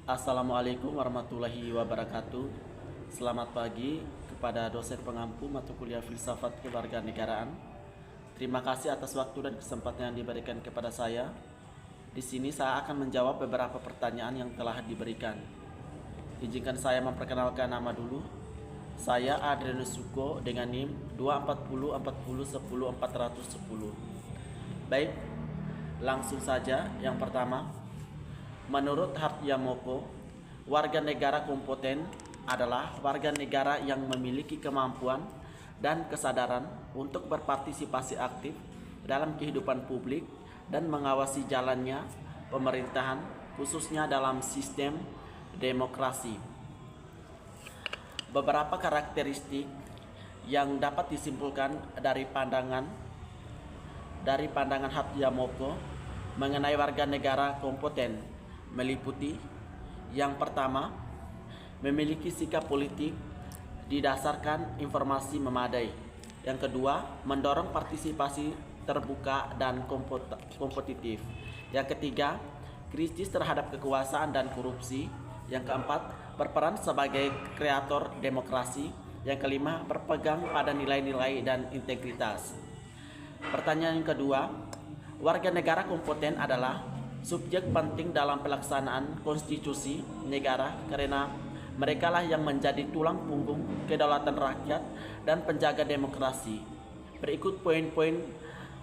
Assalamualaikum warahmatullahi wabarakatuh. Selamat pagi kepada dosen pengampu mata kuliah Filsafat Kewarganegaraan. Terima kasih atas waktu dan kesempatan yang diberikan kepada saya. Di sini saya akan menjawab beberapa pertanyaan yang telah diberikan. Izinkan saya memperkenalkan nama dulu. Saya Adrianus Suko dengan NIM 24040100410. Baik, langsung saja. Yang pertama, menurut Hartyamoko, warga negara kompeten adalah warga negara yang memiliki kemampuan dan kesadaran untuk berpartisipasi aktif dalam kehidupan publik dan mengawasi jalannya pemerintahan, khususnya dalam sistem demokrasi. Beberapa karakteristik yang dapat disimpulkan dari pandangan Hartyamoko mengenai warga negara kompeten meliputi: yang pertama, memiliki sikap politik didasarkan informasi memadai. Yang kedua, mendorong partisipasi terbuka dan kompetitif. Yang ketiga, kritis terhadap kekuasaan dan korupsi. Yang keempat, berperan sebagai kreator demokrasi. Yang kelima, berpegang pada nilai-nilai dan integritas. Pertanyaan yang kedua, warga negara kompeten adalah subjek penting dalam pelaksanaan konstitusi negara karena merekalah yang menjadi tulang punggung kedaulatan rakyat dan penjaga demokrasi. Berikut poin-poin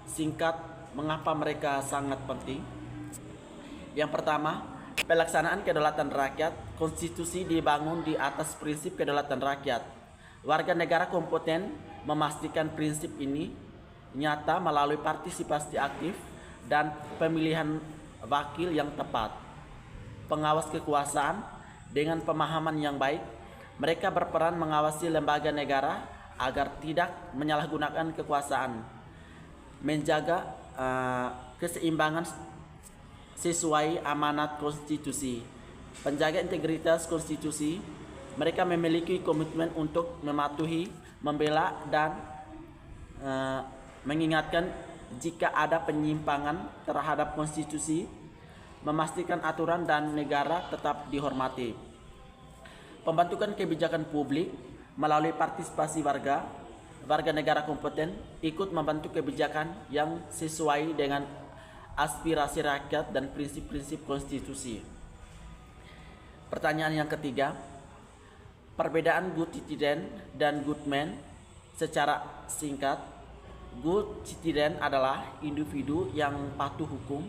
singkat mengapa mereka sangat penting. Yang pertama, pelaksanaan kedaulatan rakyat. Konstitusi dibangun di atas prinsip kedaulatan rakyat. Warga negara kompeten memastikan prinsip ini nyata melalui partisipasi aktif dan pemilihan wakil yang tepat. Pengawas kekuasaan dengan pemahaman yang baik, mereka berperan mengawasi lembaga negara agar tidak menyalahgunakan kekuasaan, menjaga keseimbangan sesuai amanat konstitusi, penjaga integritas konstitusi. Mereka memiliki komitmen untuk mematuhi, membela, dan mengingatkan jika ada penyimpangan terhadap konstitusi, memastikan aturan dan negara tetap dihormati. Pembentukan kebijakan publik melalui partisipasi warga negara kompeten ikut membentuk kebijakan yang sesuai dengan aspirasi rakyat dan prinsip-prinsip konstitusi. Pertanyaan yang ketiga, perbedaan good citizen dan good man secara singkat. Good citizen adalah individu yang patuh hukum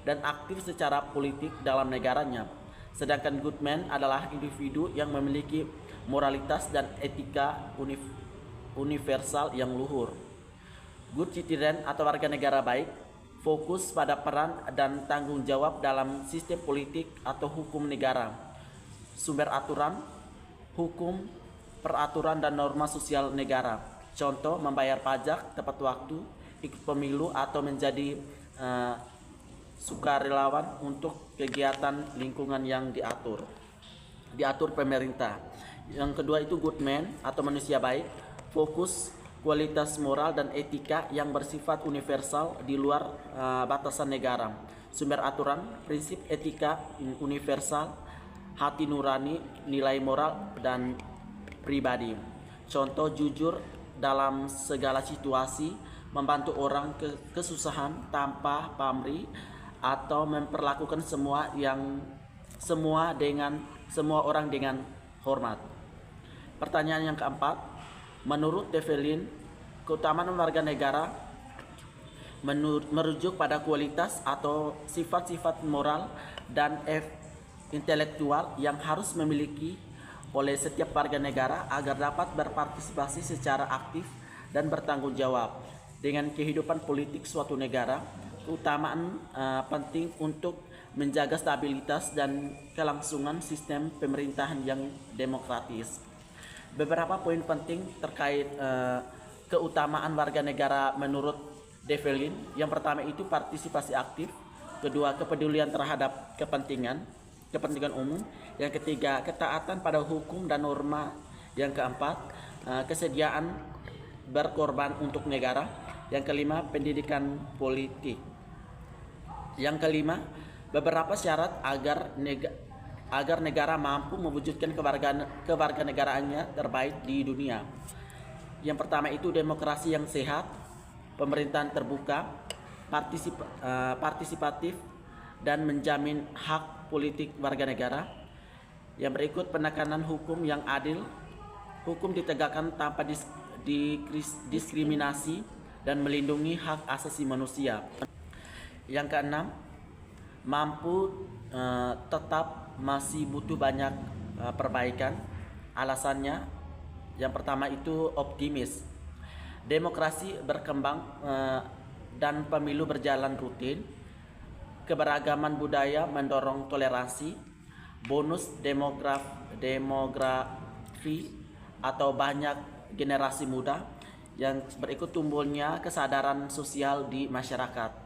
dan aktif secara politik dalam negaranya. Sedangkan good man adalah individu yang memiliki moralitas dan etika universal yang luhur. Good citizen atau warga negara baik fokus pada peran dan tanggung jawab dalam sistem politik atau hukum negara, sumber aturan, hukum, peraturan dan norma sosial negara. Contoh, membayar pajak tepat waktu, ikut pemilu, atau menjadi sukarelawan untuk kegiatan lingkungan yang diatur pemerintah. Yang kedua itu good man atau manusia baik, fokus kualitas moral dan etika yang bersifat universal di luar batasan negara, sumber aturan, prinsip etika universal, hati nurani, nilai moral dan pribadi. Contoh, jujur dalam segala situasi, membantu orang kesusahan tanpa pamrih, atau memperlakukan semua orang dengan hormat. Pertanyaan yang keempat, menurut Develin, keutamaan warga negara merujuk pada kualitas atau sifat-sifat moral dan intelektual yang harus memiliki oleh setiap warga negara agar dapat berpartisipasi secara aktif dan bertanggung jawab dengan kehidupan politik suatu negara. Keutamaan penting untuk menjaga stabilitas dan kelangsungan sistem pemerintahan yang demokratis. Beberapa poin penting terkait keutamaan warga negara menurut Develin. Yang pertama itu partisipasi aktif. Kedua, kepedulian terhadap kepentingan umum. Yang ketiga, ketaatan pada hukum dan norma. Yang keempat, kesediaan berkorban untuk negara. Yang kelima, pendidikan politik. Yang kelima, beberapa syarat agar agar negara mampu mewujudkan kewarganegaraannya terbaik di dunia. Yang pertama itu demokrasi yang sehat, pemerintahan terbuka, partisipatif, dan menjamin hak politik warga negara. Yang berikut penekanan hukum yang adil, hukum ditegakkan tanpa diskriminasi dan melindungi hak asasi manusia. Yang keenam, mampu tetap masih butuh banyak perbaikan. Alasannya, yang pertama itu optimis. Demokrasi berkembang dan pemilu berjalan rutin. Keberagaman budaya mendorong toleransi. Bonus demografi atau banyak generasi muda. Yang berikut tumbuhnya kesadaran sosial di masyarakat.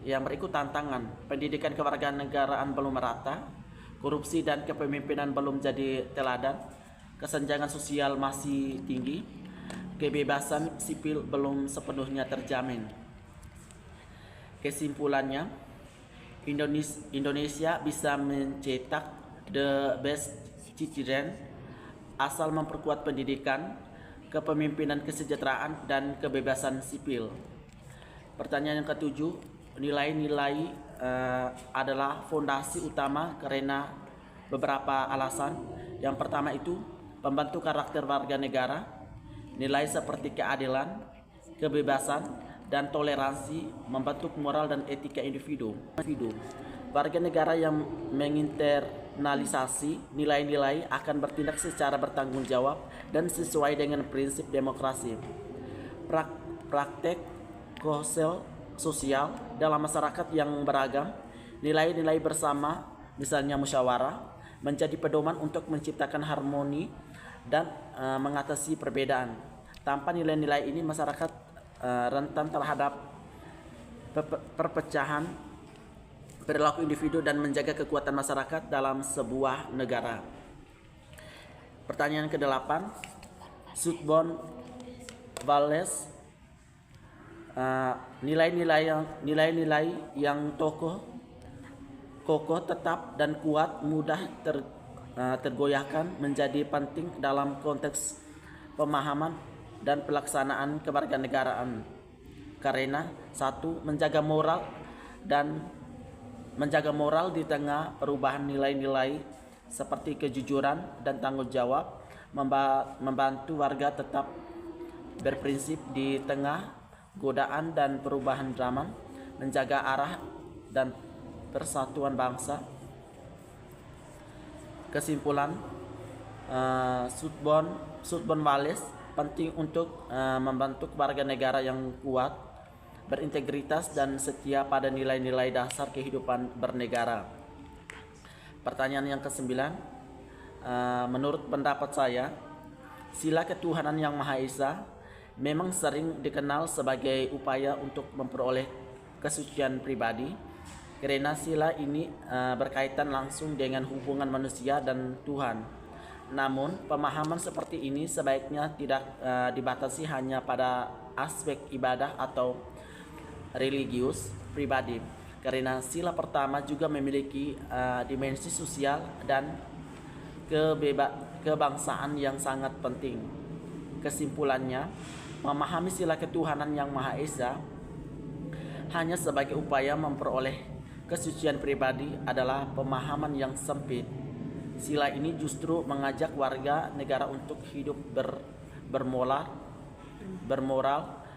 Yang berikut tantangan, pendidikan kewarganegaraan belum merata, korupsi dan kepemimpinan belum jadi teladan, kesenjangan sosial masih tinggi, kebebasan sipil belum sepenuhnya terjamin. Kesimpulannya, Indonesia bisa mencetak the best citizen asal memperkuat pendidikan, kepemimpinan kesejahteraan, dan kebebasan sipil. Pertanyaan yang ketujuh, nilai-nilai adalah fondasi utama karena beberapa alasan. Yang pertama itu pembentuk karakter warga negara. Nilai seperti keadilan, kebebasan, dan toleransi membentuk moral dan etika individu. Warga negara yang menginternalisasi nilai-nilai akan bertindak secara bertanggung jawab dan sesuai dengan prinsip demokrasi. Praktek sosial dalam masyarakat yang beragam, nilai-nilai bersama, misalnya musyawarah, menjadi pedoman untuk menciptakan harmoni dan mengatasi perbedaan. Tanpa nilai-nilai ini, masyarakat rentan terhadap perpecahan perilaku individu dan menjaga kekuatan masyarakat dalam sebuah negara. Pertanyaan ke-8, Sutbon Wallace, nilai-nilai yang kokoh, tetap, dan kuat mudah tergoyahkan menjadi penting dalam konteks pemahaman dan pelaksanaan kewarganegaraan. Karena satu, menjaga moral di tengah perubahan nilai-nilai seperti kejujuran dan tanggung jawab, membantu warga tetap berprinsip di tengah godaan dan perubahan zaman, menjaga arah dan persatuan bangsa. Kesimpulan, Sutbon Wallace penting untuk membentuk warga negara yang kuat, berintegritas, dan setia pada nilai-nilai dasar kehidupan bernegara. Pertanyaan yang ke-9, menurut pendapat saya, sila ketuhanan yang Maha Esa memang sering dikenal sebagai upaya untuk memperoleh kesucian pribadi, karena sila ini berkaitan langsung dengan hubungan manusia dan Tuhan. Namun, pemahaman seperti ini sebaiknya tidak dibatasi hanya pada aspek ibadah atau religius pribadi, karena sila pertama juga memiliki dimensi sosial dan kebangsaan yang sangat penting. Kesimpulannya, memahami sila ketuhanan yang Maha Esa hanya sebagai upaya memperoleh kesucian pribadi adalah pemahaman yang sempit. Sila ini justru mengajak warga negara untuk hidup bermoral,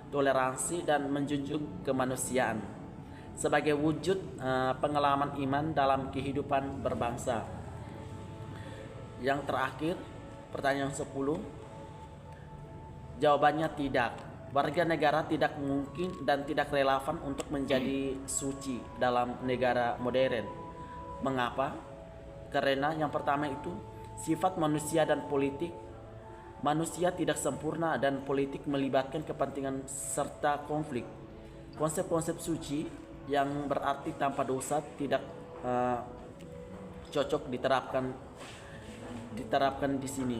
toleransi, dan menjunjung kemanusiaan sebagai wujud pengalaman iman dalam kehidupan berbangsa. Yang terakhir, pertanyaan 10. Jawabannya tidak. Warga negara tidak mungkin dan tidak relevan untuk menjadi suci dalam negara modern. Mengapa? Karena yang pertama itu sifat manusia dan politik. Manusia tidak sempurna dan politik melibatkan kepentingan serta konflik. Konsep-konsep suci yang berarti tanpa dosa tidak cocok diterapkan di sini.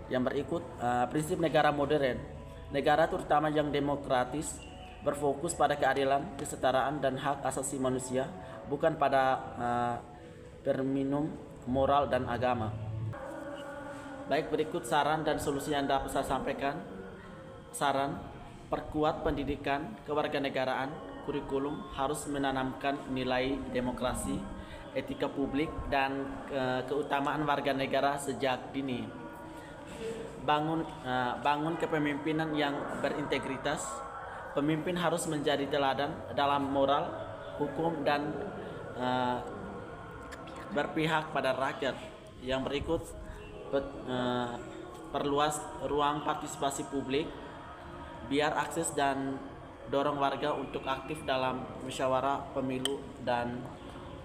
Yang berikut, prinsip negara modern. Negara terutama yang demokratis berfokus pada keadilan, kesetaraan, dan hak asasi manusia, bukan pada berminimum moral dan agama. Baik, berikut saran dan solusi yang dapat saya sampaikan. Saran: perkuat pendidikan kewarganegaraan. Kurikulum harus menanamkan nilai demokrasi, etika publik, dan keutamaan warga negara sejak dini. Bangun kepemimpinan yang berintegritas. Pemimpin harus menjadi teladan dalam moral, hukum, dan berpihak pada rakyat. Yang berikut: perluas ruang partisipasi publik, biar akses dan dorong warga untuk aktif dalam musyawarah pemilu dan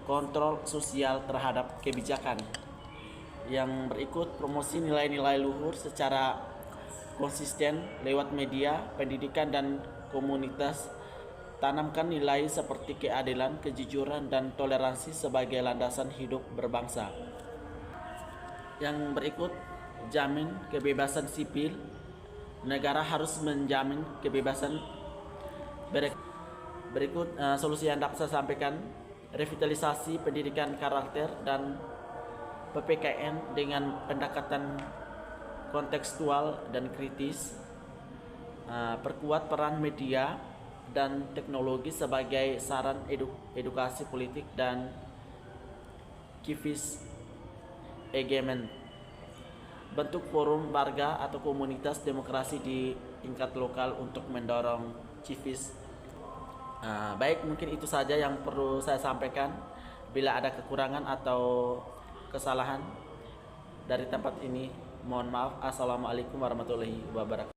kontrol sosial terhadap kebijakan. Yang berikut: promosi nilai-nilai luhur secara konsisten lewat media, pendidikan, dan komunitas. Tanamkan nilai seperti keadilan, kejujuran, dan toleransi sebagai landasan hidup berbangsa. Yang berikut: jamin kebebasan sipil. Negara harus menjamin kebebasan. Berikut solusi yang dapat saya sampaikan: revitalisasi pendidikan karakter dan PPKN dengan pendekatan kontekstual dan kritis. Perkuat peran media dan teknologi sebagai saran edukasi politik dan civis engagement. Bentuk forum warga atau komunitas demokrasi di tingkat lokal untuk mendorong civis. Baik, mungkin itu saja yang perlu saya sampaikan. Bila ada kekurangan atau kesalahan dari tempat ini, mohon maaf. Assalamualaikum warahmatullahi wabarakatuh.